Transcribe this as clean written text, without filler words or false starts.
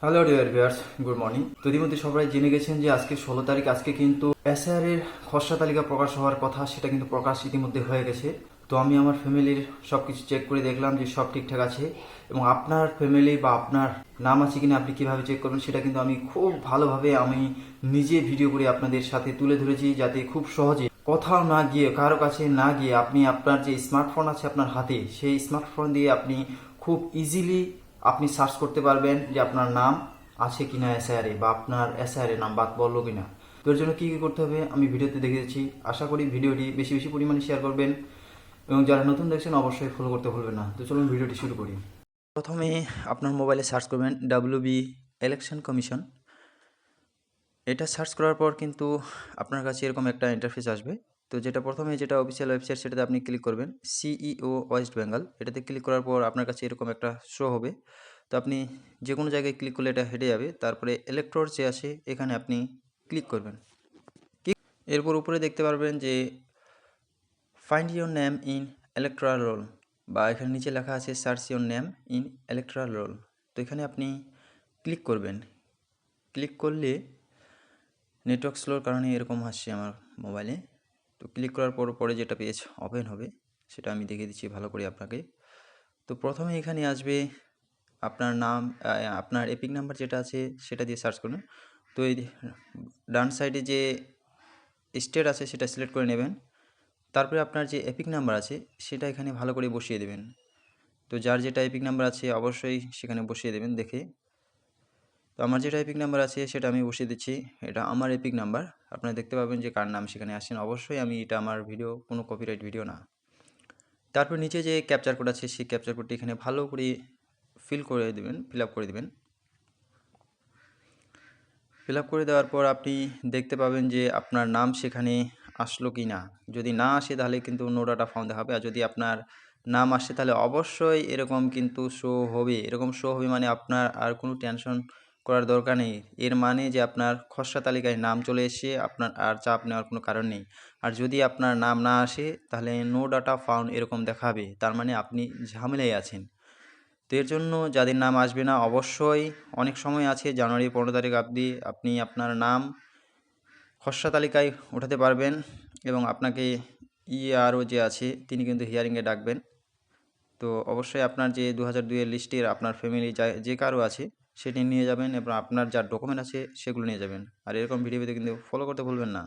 Hello dear viewers, good morning. তো ইতিমধ্যে সবাই জেনে গেছেন যে আজকে 16 তারিখ, আজকে কিন্তু এসআর এর খসড়া তালিকা প্রকাশ হওয়ার কথা, সেটা কিন্তু প্রকাশ ইতিমধ্যে হয়ে গেছে। তো আমি আমার ফ্যামিলির সবকিছু চেক করে দেখলাম যে সব ঠিকঠাক আছে, এবং আপনার ফ্যামিলি বা আপনার নাম আছে কিনা আপনি কিভাবে চেক করবেন সেটা কিন্তু আমি খুব ভালোভাবে আমি নিজে ভিডিও করে আপনাদের সাথে তুলে ধরেছি, যাতে খুব সহজে কোথাও না গিয়ে, কারো কাছে না গিয়ে, আপনি আপনার যে স্মার্টফোন আছে আপনার হাতে, সেই স্মার্টফোন দিয়ে আপনি খুব ইজিলি আপনি সার্চ করতে পারবেন যে আপনার নাম আছে কিনা এসআইআর বা আপনার এসআইআর নাম বাদ পড়লো কিনা। তো এর জন্য কি কি করতে হবে আমি ভিডিওতে দেখে দিচ্ছি। আশা করি ভিডিওটি বেশি বেশি পরিমাণে শেয়ার করবেন, এবং যারা নতুন দেখছেন অবশ্যই ফলো করতে ভুলবেন না। তো চলুন ভিডিওটি শুরু করি। প্রথমে আপনার মোবাইলে সার্চ করবেন WB ইলেকশন কমিশন। এটা সার্চ করার পর কিন্তু আপনার কাছে এরকম একটা ইন্টারফেস আসবে। তো প্রথমে যেটা অফিসিয়াল ওয়েবসাইট, সেটাতে আপনি ক্লিক করবেন, সিইও ওয়েস্ট বেঙ্গল। এটাতে ক্লিক করার পর আপনার কাছে এরকম একটা শো হবে। তো আপনি যে কোনো জায়গায় ক্লিক করলে এটা হেঁটে যাবে। তারপরে ইলেক্টর যে আছে এখানে আপনি ক্লিক করবেন। এরপর উপরে দেখতে পারবেন যে find your name in electoral roll, বা এখানে নিচে লেখা আছে search your name in electoral roll. তো এখানে আপনি ক্লিক করবেন। ক্লিক করলে নেটওয়ার্ক স্লোর কারণে এরকম আসছে আমার মোবাইলে। তো ক্লিক করার পরে যেটা পেজ ওপেন হবে সেটা আমি দেখিয়ে দিচ্ছি ভালো করে আপনাকে। তো প্রথমে এখানে আসবে আপনার নাম, আপনার এপিক নাম্বার যেটা আছে সেটা দিয়ে সার্চ করুন। তো এই ডান সাইডে যে স্টেট আছে সেটা সিলেক্ট করে নেবেন। তারপরে আপনার যে এপিক নাম্বার আছে সেটা এখানে ভালো করে বসিয়ে দেবেন। তো যার যেটা এপিক নাম্বার আছে অবশ্যই সেখানে বসিয়ে দেবেন দেখে। তো আমার যেটা এপিক নাম্বার আছে সেটা আমি বসিয়ে দিচ্ছি। এটা আমার এপিক নাম্বার। আপনারা দেখতে পাবেন যে কার নাম সেখানে আসেন। অবশ্যই এটা আমার ভিডিও, কোনো কপিরাইট ভিডিও না। তারপর নিচে যে ক্যাপচার কোড আছে সেই ক্যাপচার কোডটি এখানে ভালো করে ফিল আপ করে দেবেন। ফিল আপ করে দেওয়ার পর আপনি দেখতে পাবেন যে আপনার নাম সেখানে আসলো কি না। যদি না আসে তাহলে কিন্তু নো ডাটা ফাউন্ড দেখাবে, আর যদি আপনার নাম আসে তাহলে অবশ্যই এরকম কিন্তু শো হবে। এরকম শো হবে মানে আপনার আর কোনো টেনশন করার দরকার নেই। এর মানে যে আপনার খসড়া তালিকায় নাম চলে এসে আপনার আর চাপ নেওয়ার কোনো কারণ নেই। আর যদি আপনার নাম না আসে তাহলে নো ডাটা ফাউন্ড এরকম দেখাবে, তার মানে আপনি ঝামেলায় আছেন। তো এর জন্য যাদের নাম আসবে না, অবশ্যই অনেক সময় আছে, জানুয়ারি 15 তারিখ অবধি আপনি আপনার নাম খসড়া তালিকায় ওঠাতে পারবেন, এবং আপনাকে ইআরও যে আছে তিনি কিন্তু হিয়ারিংয়ে ডাকবেন। তো অবশ্যই আপনার যে 2002-এর লিস্টের আপনার ফ্যামিলি যে কারো আছে সেটি নিয়ে যাবেন, এবং আপনার যা ডকুমেন্ট আছে সেগুলো নিয়ে যাবেন। আর এরকম ভিডিও পেতে কিন্তু ফলো করতে ভুলবেন না।